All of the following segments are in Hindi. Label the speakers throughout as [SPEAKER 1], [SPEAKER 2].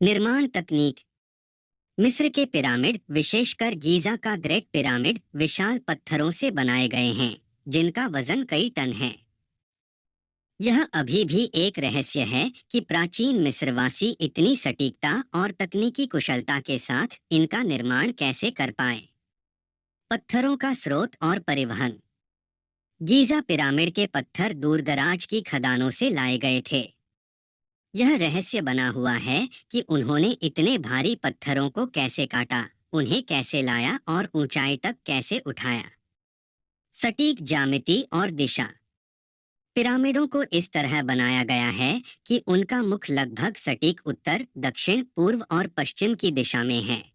[SPEAKER 1] निर्माण तकनीक। मिस्र के पिरामिड, विशेषकर गीजा का ग्रेट पिरामिड, विशाल पत्थरों से बनाए गए हैं जिनका वजन कई टन है। यह अभी भी एक रहस्य है कि प्राचीन मिस्रवासी इतनी सटीकता और तकनीकी कुशलता के साथ इनका निर्माण कैसे कर पाए। पत्थरों का स्रोत और परिवहन। गीजा पिरामिड के पत्थर दूरदराज की खदानों से लाए गए थे। यह रहस्य बना हुआ है कि उन्होंने इतने भारी पत्थरों को कैसे काटा, उन्हें कैसे लाया और ऊंचाई तक कैसे उठाया। सटीक ज्यामिति और दिशा। पिरामिडों को इस तरह बनाया गया है कि उनका मुख लगभग सटीक उत्तर, दक्षिण, पूर्व और पश्चिम की दिशा में है।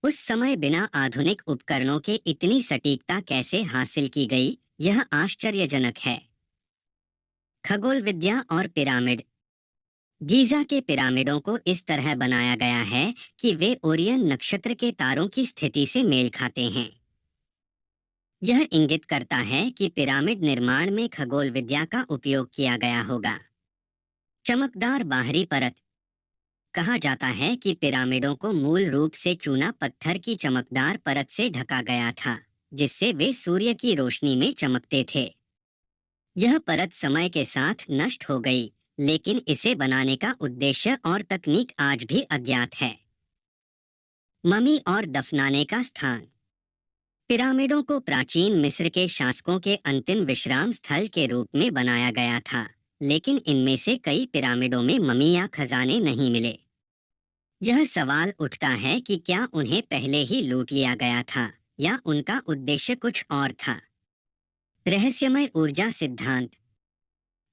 [SPEAKER 1] उस समय बिना आधुनिक उपकरणों के इतनी सटीकता कैसे हासिल की गई, यह आश्चर्यजनक है। खगोल विद्या और पिरामिड। गीजा के पिरामिडों को इस तरह बनाया गया है कि वे ओरियन नक्षत्र के तारों की स्थिति से मेल खाते हैं। यह इंगित करता है कि पिरामिड निर्माण में खगोल विद्या का उपयोग किया गया होगा। चमकदार बाहरी परत। कहा जाता है कि पिरामिडों को मूल रूप से चूना पत्थर की चमकदार परत से ढका गया था, जिससे वे सूर्य की रोशनी में चमकते थे। यह परत समय के साथ नष्ट हो गई, लेकिन इसे बनाने का उद्देश्य और तकनीक आज भी अज्ञात है। ममी और दफनाने का स्थान। पिरामिडों को प्राचीन मिस्र के शासकों के अंतिम विश्राम स्थल के रूप में बनाया गया था, लेकिन इनमें से कई पिरामिडों में ममी या खजाने नहीं मिले। यह सवाल उठता है कि क्या उन्हें पहले ही लूट लिया गया था या उनका उद्देश्य कुछ और था। रहस्यमय ऊर्जा सिद्धांत।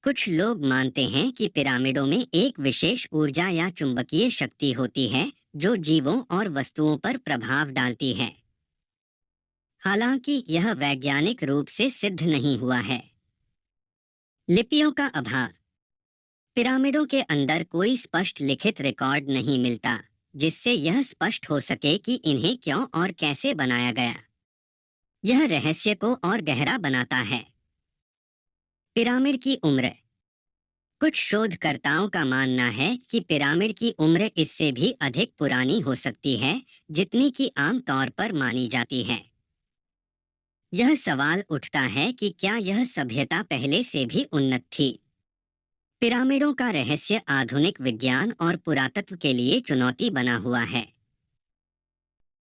[SPEAKER 1] कुछ लोग मानते हैं कि पिरामिडों में एक विशेष ऊर्जा या चुंबकीय शक्ति होती है जो जीवों और वस्तुओं पर प्रभाव डालती है। हालांकि यह वैज्ञानिक रूप से सिद्ध नहीं हुआ है। लिपियों का अभाव। पिरामिडों के अंदर कोई स्पष्ट लिखित रिकॉर्ड नहीं मिलता, जिससे यह स्पष्ट हो सके कि इन्हें क्यों और कैसे बनाया गया। यह रहस्य को और गहरा बनाता है। पिरामिड की उम्र। कुछ शोधकर्ताओं का मानना है कि पिरामिड की उम्र इससे भी अधिक पुरानी हो सकती है, जितनी कि आम तौर पर मानी जाती है। यह सवाल उठता है कि क्या यह सभ्यता पहले से भी उन्नत थी। पिरामिडों का रहस्य आधुनिक विज्ञान और पुरातत्व के लिए चुनौती बना हुआ है।